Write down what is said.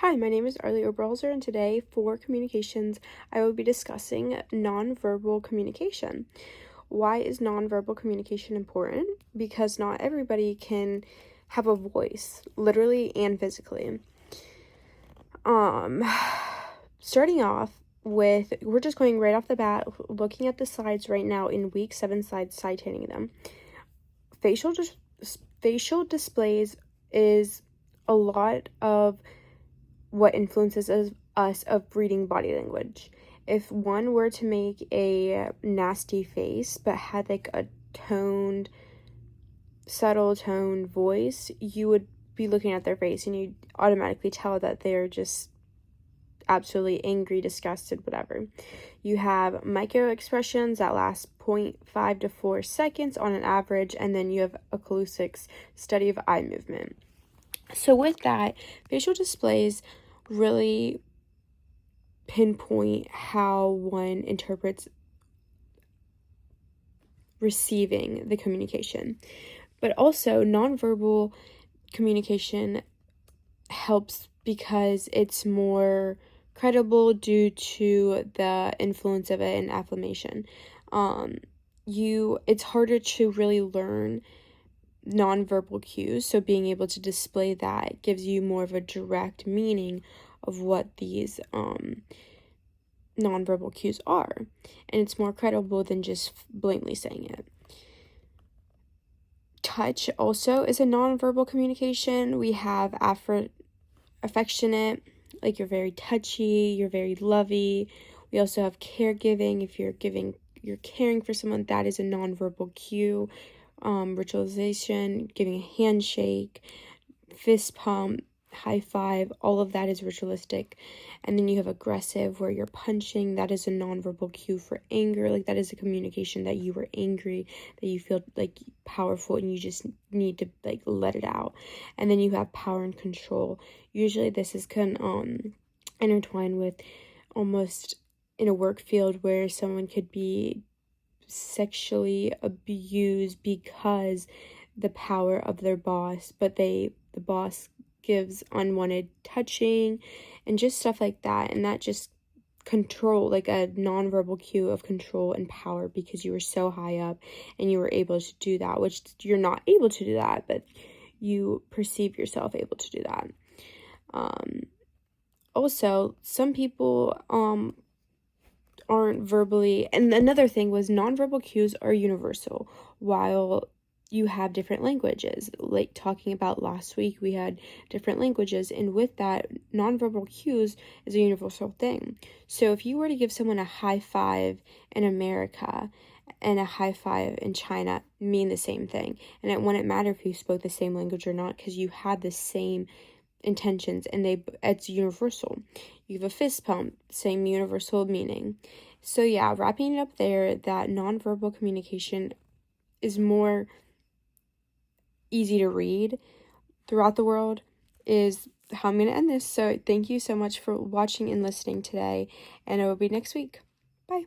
Hi, my name is Arlie Oberholzer, and today for communications, I will be discussing nonverbal communication. Why is nonverbal communication important? Because not everybody can have a voice, literally and physically. Um, Starting off with, we're just going right off the bat, looking at the slides right now in week 7 slides, citating them. Facial displays is a lot of what influences us of reading body language. If one were to make a nasty face but had like a toned, subtle toned voice, you would be looking at their face and you'd automatically tell that they're just absolutely angry, disgusted, whatever. You have micro expressions that last 0.5 to 4 seconds on an average, and then you have oculesics, study of eye movement. So with that, facial displays really pinpoint how one interprets receiving the communication. But also, nonverbal communication helps because it's more credible due to the influence of it in affirmation. It's harder to really learn nonverbal cues, so being able to display that gives you more of a direct meaning of what these nonverbal cues are, and it's more credible than just blatantly saying it. Touch also is a nonverbal communication. We have affectionate, like you're very touchy, you're very lovey. We also have caregiving. If you're caring for someone, that is a nonverbal cue. Ritualization, giving a handshake, fist pump, high five, all of that is ritualistic. And then you have aggressive, where you're punching. That is a nonverbal cue for anger. Like, that is a communication that you were angry, that you feel like powerful and you just need to like let it out. And then you have power and control. Usually this is intertwined with almost in a work field where someone could be sexually abused because the power of their boss, but the boss gives unwanted touching and just stuff like that, and that just control, like a nonverbal cue of control and power, because you were so high up and you were able to do that, which you're not able to do that, but you perceive yourself able to do that. Also, some people aren't verbally, and another thing was nonverbal cues are universal, while you have different languages. Like talking about last week, we had different languages, and with that, nonverbal cues is a universal thing. So if you were to give someone a high five in America and a high five in China, mean the same thing, and it wouldn't matter if you spoke the same language or not, because you had the same intentions, and it's universal. You have a fist pump, same universal meaning. So yeah, wrapping it up there, that nonverbal communication is more easy to read throughout the world, is how I'm going to end this. So thank you so much for watching and listening today, and it will be next week. Bye.